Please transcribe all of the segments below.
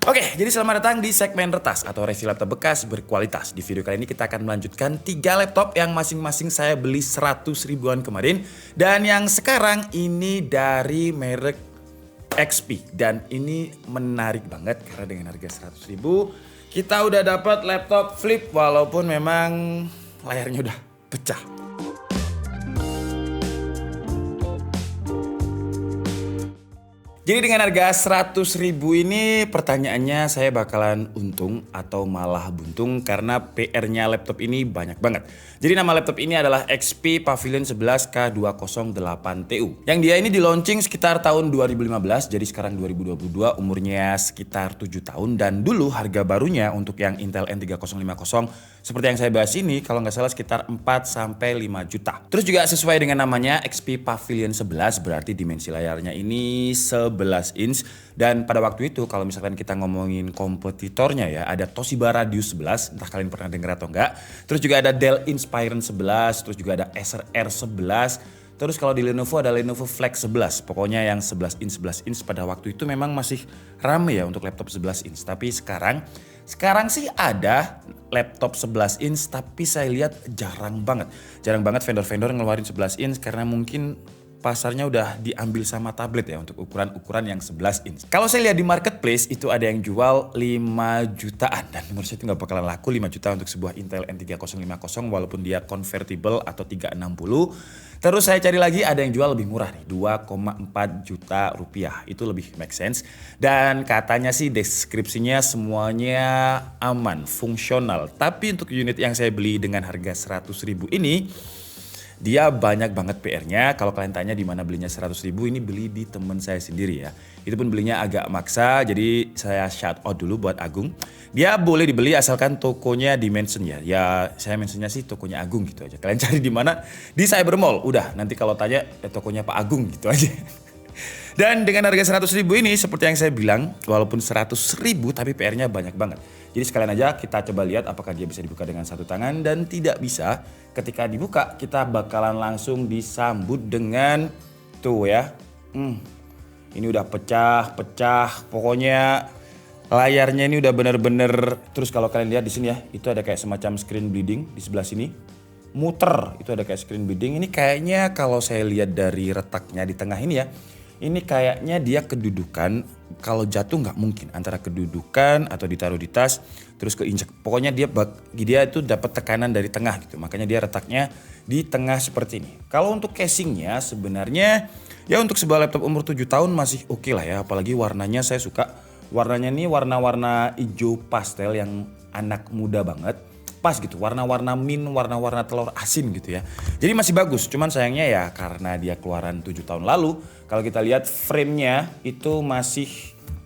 Oke, jadi selamat datang di segmen Retas atau review laptop bekas berkualitas. Di video kali ini kita akan melanjutkan 3 laptop yang masing-masing saya beli 100 ribuan kemarin. Dan yang sekarang ini dari merek XP. Dan ini menarik banget karena dengan harga 100 ribu kita udah dapat laptop flip walaupun memang layarnya udah pecah. Jadi dengan harga 100 ribu ini pertanyaannya saya bakalan untung atau malah buntung karena PR-nya laptop ini banyak banget. Jadi nama laptop ini adalah XP Pavilion 11 K208TU. Yang dia ini di launching sekitar tahun 2015, jadi sekarang 2022 umurnya sekitar 7 tahun. Dan dulu harga barunya untuk yang Intel N3050 seperti yang saya bahas ini kalau nggak salah sekitar 4-5 juta. Terus juga sesuai dengan namanya XP Pavilion 11 berarti dimensi layarnya ini 11 inch. Dan pada waktu itu kalau misalkan kita ngomongin kompetitornya ya, ada Toshiba Radius 11, entah kalian pernah dengar atau enggak. Terus juga ada Dell Inspiron 11, terus juga ada Acer R11. Terus kalau di Lenovo ada Lenovo Flex 11. Pokoknya yang 11 inch pada waktu itu memang masih rame ya untuk laptop 11 inch. Tapi sekarang sih ada laptop 11 inch tapi saya lihat jarang banget. Jarang banget vendor-vendor ngeluarin 11 inch karena mungkin pasarnya udah diambil sama tablet ya untuk ukuran-ukuran yang 11 inch. Kalau saya lihat di marketplace itu ada yang jual 5 jutaan dan menurut saya itu nggak bakalan laku 5 juta untuk sebuah Intel N3050 walaupun dia convertible atau 360. Terus saya cari lagi ada yang jual lebih murah nih 2,4 juta rupiah. Itu lebih make sense. Dan katanya sih deskripsinya semuanya aman, fungsional. Tapi untuk unit yang saya beli dengan harga 100 ribu ini dia banyak banget PR-nya. Kalau kalian tanya di mana belinya 100 ribu, ini beli di temen saya sendiri ya. Itu pun belinya agak maksa, jadi saya shout out dulu buat Agung. Dia boleh dibeli asalkan tokonya di mention ya. Ya saya mentionnya sih tokonya Agung gitu aja. Kalian cari di mana? Di Cyber Mall. Udah, nanti kalau tanya tokonya Pak Agung gitu aja. Dan dengan harga 100 ribu ini seperti yang saya bilang, walaupun 100 ribu tapi PR-nya banyak banget. Jadi sekalian aja kita coba lihat apakah dia bisa dibuka dengan satu tangan dan tidak bisa. Ketika dibuka kita bakalan langsung disambut dengan tuh ya. Ini udah pecah. Pokoknya layarnya ini udah bener-bener. Terus kalau kalian lihat di sini ya, itu ada kayak semacam screen bleeding di sebelah sini. Muter, itu ada kayak screen bleeding. Ini kayaknya kalau saya lihat dari retaknya di tengah ini ya. Ini kayaknya dia kedudukan, kalau jatuh nggak mungkin antara kedudukan atau ditaruh di tas terus keinjek. Pokoknya dia itu dapat tekanan dari tengah gitu. Makanya dia retaknya di tengah seperti ini. Kalau untuk casingnya sebenarnya ya untuk sebuah laptop umur 7 tahun masih oke lah ya. Apalagi warnanya saya suka. Warnanya ini warna-warna hijau pastel yang anak muda banget. Pas gitu, warna-warna mint, warna-warna telur asin gitu ya. Jadi masih bagus, cuman sayangnya ya karena dia keluaran 7 tahun lalu, kalau kita lihat frame-nya itu masih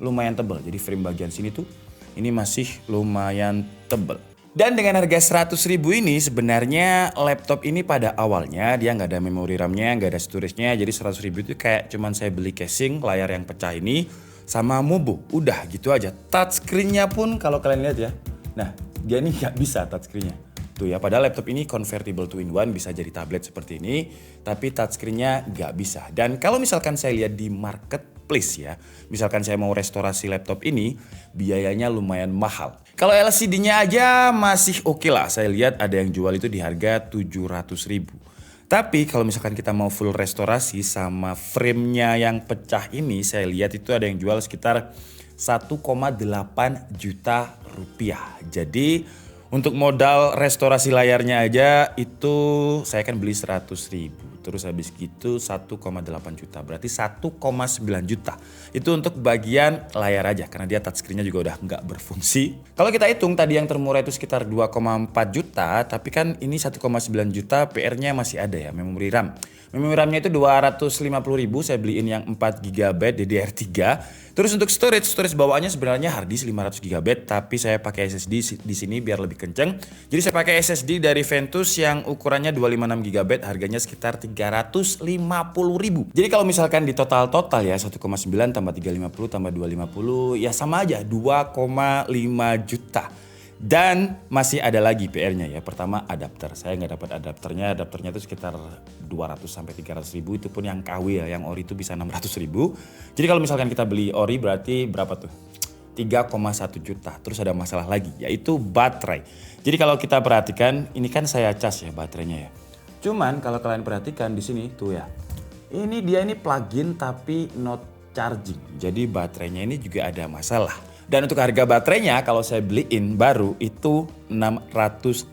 lumayan tebal. Jadi frame bagian sini tuh ini masih lumayan tebal. Dan dengan harga 100 ribu ini sebenarnya laptop ini pada awalnya dia nggak ada memori RAM-nya, nggak ada storage-nya. Jadi 100 ribu itu kayak cuman saya beli casing, layar yang pecah ini, sama Mobo. Udah gitu aja. Touchscreen-nya pun kalau kalian lihat ya, nah dia ini nggak bisa touchscreen-nya. Tuh ya, padahal laptop ini convertible 2-in-1 bisa jadi tablet seperti ini, tapi touchscreen-nya nggak bisa. Dan kalau misalkan saya lihat di marketplace ya, misalkan saya mau restorasi laptop ini, biayanya lumayan mahal. Kalau LCD-nya aja masih oke lah, saya lihat ada yang jual itu di harga 700 ribu. Tapi kalau misalkan kita mau full restorasi sama frame-nya yang pecah ini, saya lihat itu ada yang jual sekitar 1,8 juta rupiah. Jadi untuk modal restorasi layarnya aja itu saya kan beli 100 ribu. Terus habis gitu 1,8 juta. Berarti 1,9 juta. Itu untuk bagian layar aja karena dia touchscreen-nya juga udah nggak berfungsi. Kalau kita hitung tadi yang termurah itu sekitar 2,4 juta. Tapi kan ini 1,9 juta PR-nya masih ada ya, memori RAM. Memori RAM-nya itu 250 ribu, saya beliin yang 4 GB DDR3. Terus untuk storage bawaannya sebenarnya hard disk 500 GB, tapi saya pakai SSD di sini biar lebih kenceng. Jadi saya pakai SSD dari Ventus yang ukurannya 256 GB, harganya sekitar 350 ribu. Jadi kalau misalkan di total ya 1,9 tambah 350 tambah 250 ya sama aja 2,5 juta. Dan masih ada lagi PR-nya ya. Pertama adapter. Saya nggak dapat adapternya. Adapternya itu sekitar 200 sampai 300 ribu. Itu pun yang KW ya. Yang ori itu bisa 600 ribu. Jadi kalau misalkan kita beli ori berarti berapa tuh? 3,1 juta. Terus ada masalah lagi yaitu baterai. Jadi kalau kita perhatikan ini kan saya cas ya baterainya ya. Cuman kalau kalian perhatikan di sini tuh ya. Ini dia ini plug-in tapi not charging. Jadi baterainya ini juga ada masalah. Dan untuk harga baterainya kalau saya beliin baru itu Rp600.000.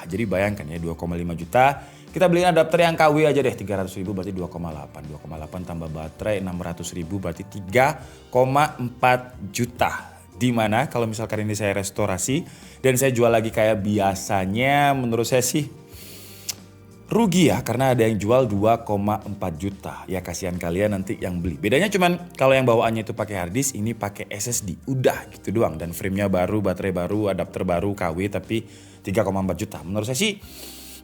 Jadi bayangkan ya 2,5 juta. Kita beliin adapter yang KW aja deh 300.000 berarti 2,8. 2,8 tambah baterai 600.000 berarti 3,4 juta. Dimana kalau misalkan ini saya restorasi dan saya jual lagi kayak biasanya menurut saya sih rugi ya karena ada yang jual 2,4 juta. Ya kasihan kalian nanti yang beli. Bedanya cuman kalau yang bawaannya itu pakai hard disk ini pakai SSD. Udah gitu doang dan frame-nya baru, baterai baru, adapter baru KW tapi 3,4 juta. Menurut saya sih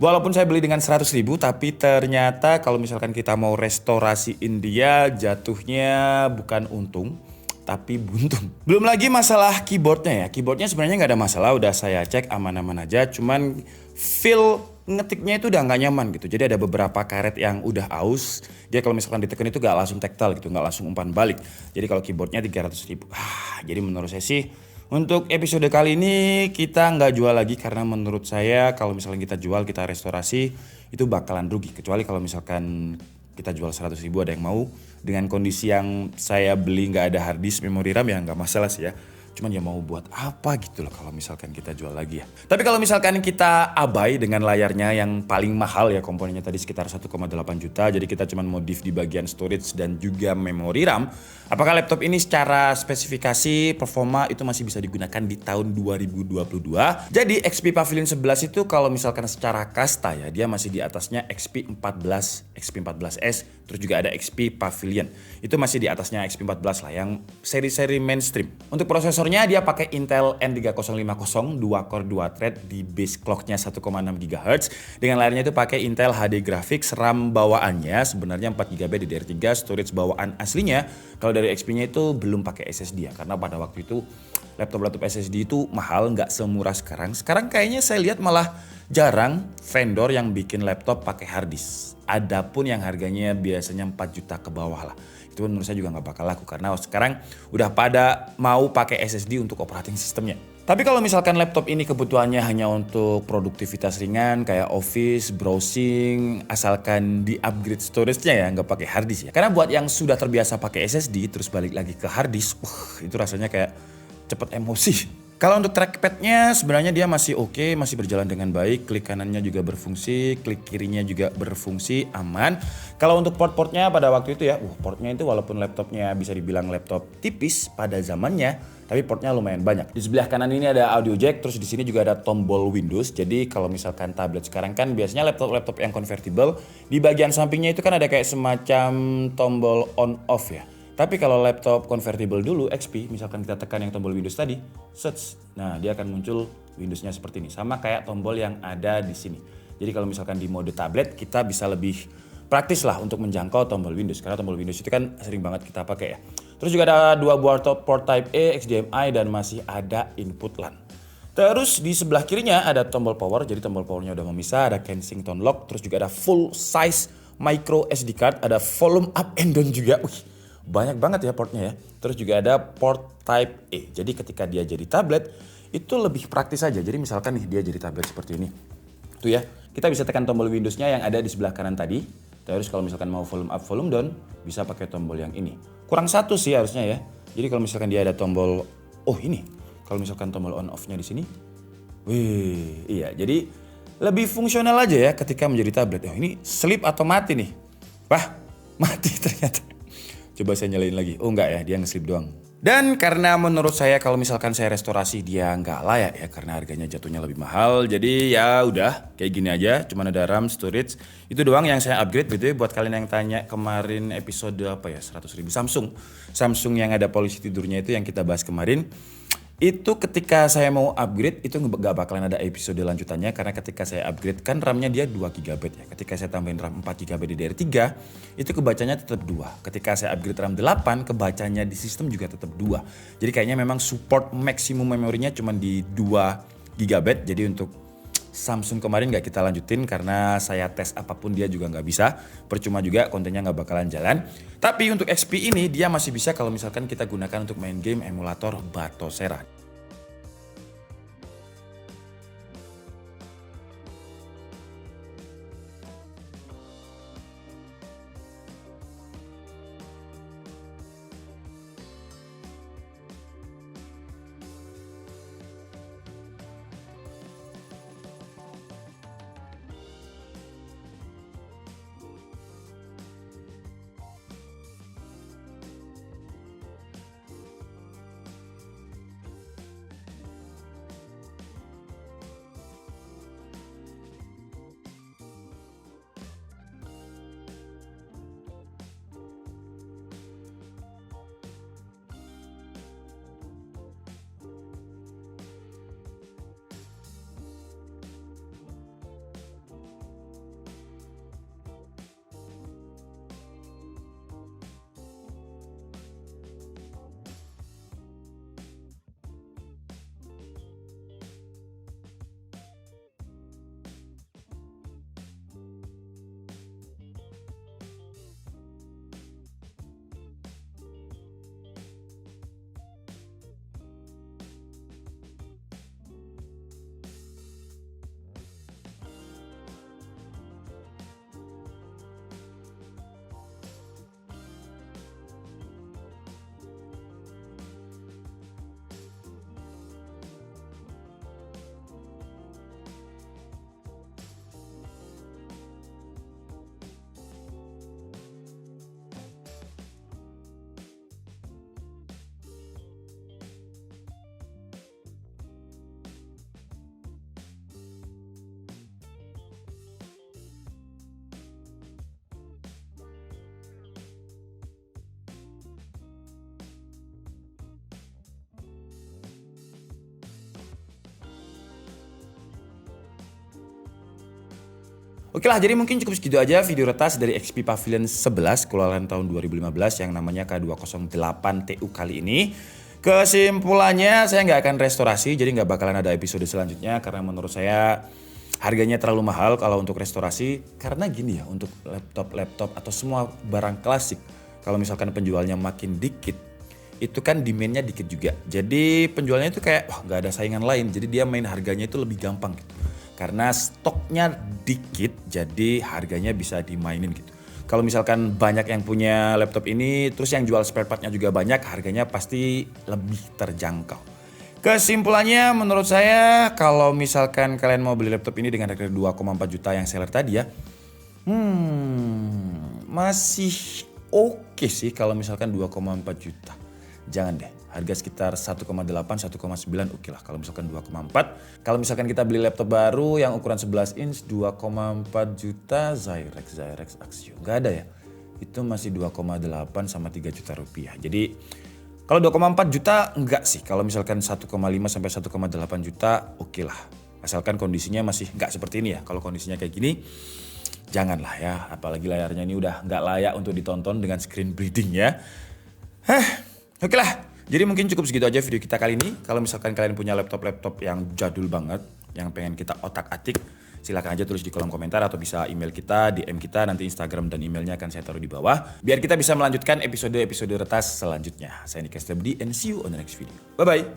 walaupun saya beli dengan 100.000 tapi ternyata kalau misalkan kita mau restorasiin dia jatuhnya bukan untung tapi buntung. Belum lagi masalah keyboardnya ya. Keyboardnya sebenarnya nggak ada masalah, udah saya cek aman-aman aja. Cuman feel ngetiknya itu udah nggak nyaman gitu. Jadi ada beberapa karet yang udah aus. Dia kalau misalkan ditekan itu nggak langsung tactile gitu, nggak langsung umpan balik. Jadi kalau keyboardnya 300.000. Jadi menurut saya sih untuk episode kali ini kita nggak jual lagi karena menurut saya kalau misalnya kita jual, kita restorasi itu bakalan rugi. Kecuali kalau misalkan kita jual 100.000 ada yang mau. Dengan kondisi yang saya beli nggak ada hard disk, memori RAM ya nggak masalah sih ya. Cuman ya mau buat apa gitu loh kalau misalkan kita jual lagi ya. Tapi kalau misalkan kita abai dengan layarnya yang paling mahal ya komponennya tadi sekitar 1,8 juta. Jadi kita cuman modif di bagian storage dan juga memori RAM. Apakah laptop ini secara spesifikasi performa itu masih bisa digunakan di tahun 2022? Jadi XP Pavilion 11 itu kalau misalkan secara kasta ya dia masih di atasnya XP 14, XP 14S, terus juga ada XP Pavilion. Itu masih di atasnya XP 14 lah yang seri-seri mainstream. Untuk prosesornya dia pakai Intel N3050 2 core 2 thread di base clocknya 1,6 GHz. Dengan layarnya itu pakai Intel HD Graphics, RAM bawaannya sebenarnya 4 GB DDR3, storage bawaan aslinya. Kalau dari XP-nya itu belum pakai SSD ya, karena pada waktu itu laptop-laptop SSD itu mahal, nggak semurah sekarang. Sekarang kayaknya saya lihat malah jarang vendor yang bikin laptop pakai hard disk. Adapun yang harganya biasanya 4 juta ke bawah lah. Itu menurut saya juga nggak bakal laku karena sekarang udah pada mau pakai SSD untuk operating sistemnya. Tapi kalau misalkan laptop ini kebutuhannya hanya untuk produktivitas ringan kayak office, browsing, asalkan di-upgrade storage-nya ya, nggak pakai hard disk ya. Karena buat yang sudah terbiasa pakai SSD terus balik lagi ke hard disk, itu rasanya kayak cepet emosi. Kalau untuk trackpad-nya sebenarnya dia masih oke, masih berjalan dengan baik. Klik kanannya juga berfungsi, klik kirinya juga berfungsi, aman. Kalau untuk port-portnya pada waktu itu ya, portnya itu walaupun laptopnya bisa dibilang laptop tipis pada zamannya, tapi portnya lumayan banyak. Di sebelah kanan ini ada audio jack, terus di sini juga ada tombol Windows. Jadi kalau misalkan tablet sekarang kan biasanya laptop-laptop yang convertible, di bagian sampingnya itu kan ada kayak semacam tombol on off ya. Tapi kalau laptop convertible dulu XP, misalkan kita tekan yang tombol Windows tadi, search, nah dia akan muncul Windowsnya seperti ini. Sama kayak tombol yang ada di sini. Jadi kalau misalkan di mode tablet kita bisa lebih praktis lah untuk menjangkau tombol Windows. Karena tombol Windows itu kan sering banget kita pakai ya. Terus juga ada dua buah port Type A, HDMI dan masih ada input LAN. Terus di sebelah kirinya ada tombol power, jadi tombol powernya udah memisah, ada Kensington lock, terus juga ada full size micro SD card, ada volume up and down juga. Banyak banget ya portnya ya. Terus juga ada port Type A. Jadi ketika dia jadi tablet itu lebih praktis aja. Jadi misalkan nih dia jadi tablet seperti ini. Tuh ya, kita bisa tekan tombol Windows-nya yang ada di sebelah kanan tadi. Terus kalau misalkan mau volume up, volume down, bisa pakai tombol yang ini. Kurang satu sih harusnya ya. Jadi kalau misalkan dia ada tombol, ini. Kalau misalkan tombol on off-nya di sini. Iya. Jadi lebih fungsional aja ya ketika menjadi tablet. Ini sleep atau mati nih? Wah, mati ternyata. Coba saya nyalain lagi. Enggak ya, dia nge-sleep doang. Dan karena menurut saya kalau misalkan saya restorasi dia nggak layak ya karena harganya jatuhnya lebih mahal. Jadi ya udah kayak gini aja. Cuman ada RAM, storage. Itu doang yang saya upgrade gitu ya. Buat kalian yang tanya kemarin episode 100.000 Samsung yang ada polisi tidurnya itu yang kita bahas kemarin. Itu ketika saya mau upgrade itu nggak bakalan ada episode lanjutannya karena ketika saya upgrade kan RAM-nya dia 2 GB ya. Ketika saya tambahin RAM 4 GB DDR3 itu kebacanya tetap 2. Ketika saya upgrade RAM 8 kebacanya di sistem juga tetap 2. Jadi kayaknya memang support maksimum memorinya cuma di 2 GB. Jadi untuk Samsung kemarin nggak kita lanjutin karena saya tes apapun dia juga nggak bisa. Percuma juga, kontennya nggak bakalan jalan. Tapi untuk XP ini dia masih bisa kalau misalkan kita gunakan untuk main game emulator Batocera. Oke lah, jadi mungkin cukup segitu aja video retas dari XP Pavilion 11 keluaran tahun 2015 yang namanya K208 TU kali ini. Kesimpulannya saya nggak akan restorasi, jadi nggak bakalan ada episode selanjutnya karena menurut saya harganya terlalu mahal kalau untuk restorasi. Karena gini ya, untuk laptop atau semua barang klasik, kalau misalkan penjualnya makin dikit, itu kan demandnya dikit juga. Jadi penjualnya itu kayak wah nggak ada saingan lain, jadi dia main harganya itu lebih gampang gitu. Karena stoknya dikit, jadi harganya bisa dimainin gitu. Kalau misalkan banyak yang punya laptop ini, terus yang jual spare partnya juga banyak, harganya pasti lebih terjangkau. Kesimpulannya menurut saya, kalau misalkan kalian mau beli laptop ini dengan harga 2,4 juta yang seller tadi ya, masih oke sih kalau misalkan 2,4 juta. Jangan deh, harga sekitar 1,8, 1,9 oke lah kalau misalkan 2,4. Kalau misalkan kita beli laptop baru yang ukuran 11 inch 2,4 juta Zyrex Axio. Gak ada ya, itu masih 2,8 sama 3 juta rupiah. Jadi kalau 2,4 juta enggak sih, kalau misalkan 1,5 sampai 1,8 juta oke lah. Asalkan kondisinya masih enggak seperti ini ya. Kalau kondisinya kayak gini, janganlah ya. Apalagi layarnya ini udah enggak layak untuk ditonton dengan screen bleeding ya. Oke lah, jadi mungkin cukup segitu aja video kita kali ini. Kalau misalkan kalian punya laptop yang jadul banget, yang pengen kita otak-atik, silakan aja tulis di kolom komentar atau bisa email kita, DM kita, nanti Instagram dan emailnya akan saya taruh di bawah. Biar kita bisa melanjutkan episode-episode retas selanjutnya. Saya Nikas Lebdi and see you on the next video. Bye-bye.